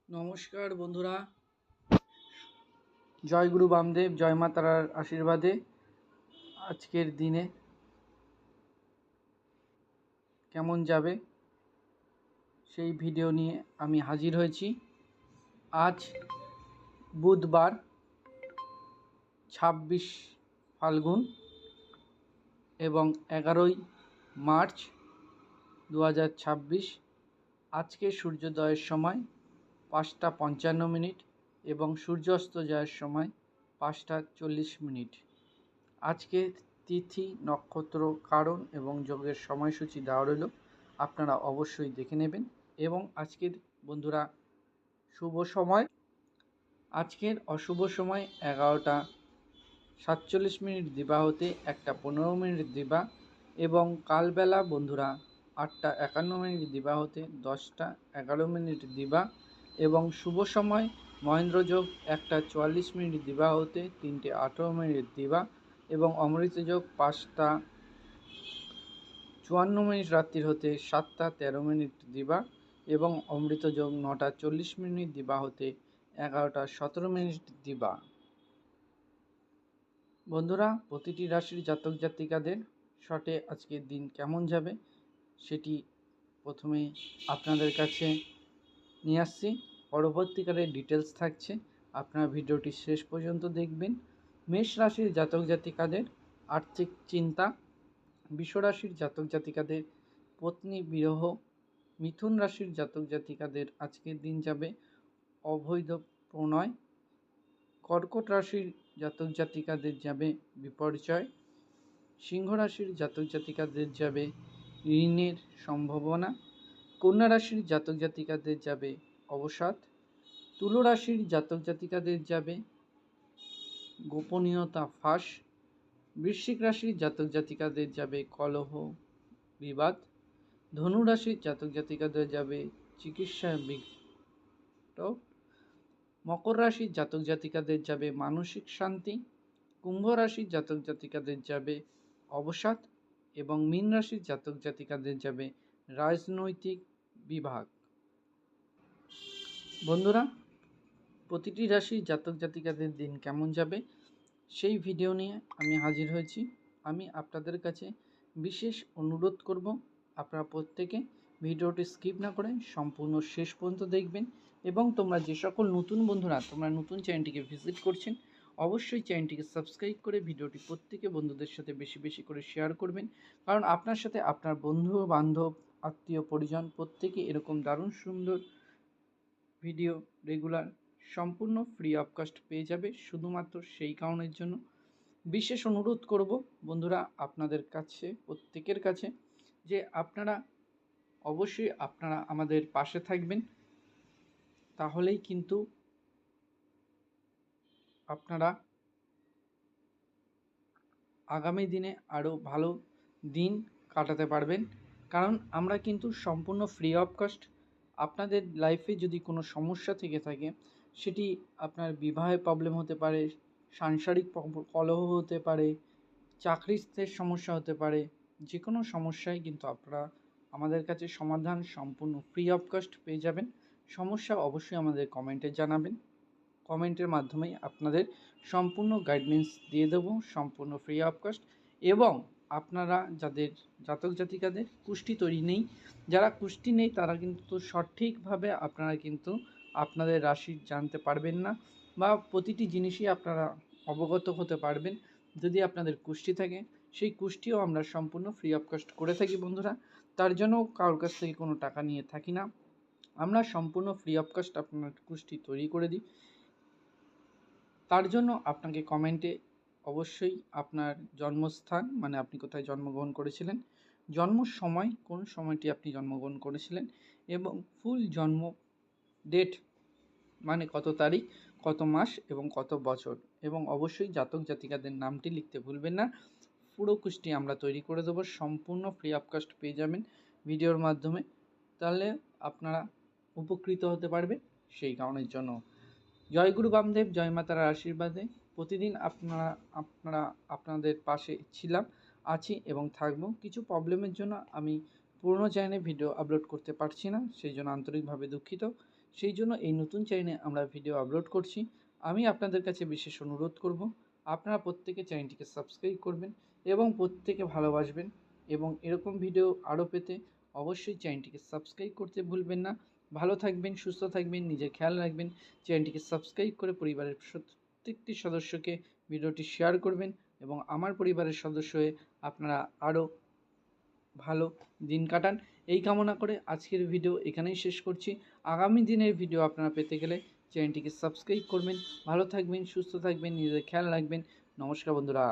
নমস্কার বন্ধুরা, জয় গুরু বামদেব, জয় মা তারার আশীর্বাদে আজকের দিনে কেমন যাবে সেই ভিডিও নিয়ে আমি হাজির হয়েছি। আজ বুধবার 26 ফাল্গুন এবং 11ই মার্চ 2026। আজকে সূর্যোদয়ের সময় 5টা 55 এবং সূর্যাস্ত যাওয়ার সময় 5টা 40। আজকে তিথি, নক্ষত্র, কারণ এবং যোগের সময়সূচি দেওয়া রইল, আপনারা অবশ্যই দেখে নেবেন। এবং আজকের বন্ধুরা শুভ সময়, আজকের অশুভ সময় 11টা 47 দিবাহতে 1টা 15 দিবা এবং কালবেলা বন্ধুরা 8টা 51 দিবাহতে 10টা 11 দিবা এবং শুভ সময় মহেন্দ্রযোগ 1টা 44 দিবাহতে 3টে 18 দিবা এবং অমৃতযোগ 5টা 54 রাত্রির হতে 7টা 13 দিবা এবং অমৃতযোগ 9টা 40 দিবা হতে 11টা 17 দিবা। বন্ধুরা, প্রতিটি রাশির জাতক জাতিকাদের শটে আজকের দিন কেমন যাবে সেটি প্রথমে আপনাদের কাছে নিয়ে আসছি। পরবর্তীকালে ডিটেলস থাকছে, আপনারা ভিডিওটি শেষ পর্যন্ত দেখবেন। মেষ রাশির জাতক জাতিকাদের আর্থিক চিন্তা, বৃষ রাশির জাতক জাতিকাদের পত্নী বিরহ, মিথুন রাশির জাতক জাতিকাদের আজকের দিন যাবে অবৈধ প্রণয়, কর্কট রাশির জাতক জাতিকাদের যাবে বিপর্যয়, সিংহ রাশির জাতক জাতিকাদের যাবে ঋণের সম্ভাবনা, কন্যা রাশির জাতক জাতিকাদের যাবে অবসাদ, তুলা রাশির জাতক জাতিকাদের যাবে গোপনীয়তা ফাঁস, বৃশ্চিক রাশির জাতক জাতিকাদের যাবে কলহ বিবাদ, ধনু রাশির জাতক জাতিকাদের যাবে চিকিৎসা বিঘ্ন, মকর রাশির জাতক জাতিকাদের যাবে মানসিক শান্তি, কুম্ভ রাশির জাতক জাতিকাদের যাবে অবসাদ এবং মীন রাশির জাতক জাতিকাদের যাবে রাজনৈতিক বিভাগ। বন্ধুরা, প্রতিটি রাশির জাতক জাতিকাদের দিন কেমন যাবে সেই ভিডিও নিয়ে আমি হাজির হয়েছি। আমি আপনাদের কাছে বিশেষ অনুরোধ করব, আপনারা প্রত্যেকে ভিডিওটি স্কিপ না করে সম্পূর্ণ শেষ পর্যন্ত দেখবেন এবং তোমরা যে সকল নতুন বন্ধুরা তোমরা নতুন চ্যানেলটিকে ভিজিট করছেন, অবশ্যই চ্যানেলটিকে সাবস্ক্রাইব করে ভিডিওটি প্রত্যেকে বন্ধুদের সাথে বেশি বেশি করে শেয়ার করবেন, কারণ আপনার সাথে আপনার বন্ধু বান্ধব আত্মীয় পরিজন প্রত্যেকে এরকম দারুণ সুন্দর ভিডিও রেগুলার সম্পূর্ণ ফ্রি অফ কস্ট পেয়ে যাবে। শুধুমাত্র সেই কারণের জন্য বিশেষ অনুরোধ করব বন্ধুরা আপনাদের কাছে, প্রত্যেকের কাছে, যে আপনারা অবশ্যই আপনারা আমাদের পাশে থাকবেন, তাহলেই কিন্তু আপনারা আগামী দিনে আরও ভালো দিন কাটাতে পারবেন। কারণ আমরা কিন্তু সম্পূর্ণ ফ্রি অফ কস্ট, আপনাদের লাইফে যদি কোনো সমস্যা থেকে থাকে, সেটি আপনার বিবাহে প্রবলেম হতে পারে, সাংসারিক কলহ হতে পারে, চাকরির সমস্যা হতে পারে, যে কোনো সমস্যায় কিন্তু আপনারা আমাদের কাছে সমাধান সম্পূর্ণ ফ্রি অফ কস্ট পেয়ে যাবেন। সমস্যা অবশ্যই আমাদের কমেন্টে জানাবেন, কমেন্টের মাধ্যমেই আপনাদের সম্পূর্ণ গাইডলাইন্স দিয়ে দেবো সম্পূর্ণ ফ্রি অফ কস্ট। এবং আপনারা যাদের জাতক জাতিকাদের কুষ্টি তৈরি নেই, যারা কুষ্টি নেই তারা কিন্তু সঠিকভাবে আপনারা কিন্তু আপনাদের রাশি জানতে পারবেন না, বা প্রতিটি জিনিসই আপনারা অবগত হতে পারবেন যদি আপনাদের কুষ্টি থাকে। সেই কুষ্টিও আমরা সম্পূর্ণ ফ্রি অফ কস্ট করে থাকি বন্ধুরা, তার জন্য কারোর কাছ থেকে কোনো টাকা নিয়ে থাকি না, আমরা সম্পূর্ণ ফ্রি অফ কস্ট আপনার কুষ্টি তৈরি করে দিই। তার জন্য আপনাকে কমেন্টে অবশ্যই আপনার জন্মস্থান, মানে আপনি কোথায় জন্মগ্রহণ করেছিলেন, জন্ম সময় কোন সময়টি আপনি জন্মগ্রহণ করেছিলেন এবং ফুল জন্ম ডেট মানে কত তারিখ, কত মাস এবং কত বছর, এবং অবশ্যই জাতক জাতিকাদের নামটি লিখতে ভুলবেন না। পুরো কুষ্টি আমরা তৈরি করে দেবো, সম্পূর্ণ ফ্রি অফ কস্ট পেয়ে যাবেন ভিডিওর মাধ্যমে, তাহলে আপনারা উপকৃত হতে পারবেন। সেই কারণের জন্য জয় গুরু বামদেব, জয় মাতার আশীর্বাদে প্রতিদিন আপনাদের পাশে ছিলাম, আছি এবং থাকবো। কিছু প্রবলেমের জন্য আমি পুরনো চ্যানেলে ভিডিও আপলোড করতে পারছি না, সেই জন্য আন্তরিকভাবে দুঃখিত। সেই জন্য এই নতুন চ্যানেলে আমরা ভিডিও আপলোড করছি। আমি আপনাদের কাছে বিশেষ অনুরোধ করব, আপনারা প্রত্যেকে চ্যানেলটিকে সাবস্ক্রাইব করবেন এবং প্রত্যেকে ভালোবাসবেন, এবং এরকম ভিডিও আরও পেতে অবশ্যই চ্যানেলটিকে সাবস্ক্রাইব করতে ভুলবেন না। ভালো থাকবেন, সুস্থ থাকবেন, নিজের খেয়াল রাখবেন। চ্যানেলটিকে সাবস্ক্রাইব করে পরিবারের প্রত্যেকটি সদস্যকে ভিডিওটি শেয়ার করবেন, এবং আমার পরিবারের সদস্য হয়ে আপনারা আরও ভালো দিন কাটান, এই কামনা করে আজকের ভিডিও এখানেই শেষ করছি। আগামী দিনের ভিডিও আপনারা পেতে গেলে চ্যানেলটিকে সাবস্ক্রাইব করবেন। ভালো থাকবেন, সুস্থ থাকবেন, নিজেদের খেয়াল রাখবেন। নমস্কার বন্ধুরা।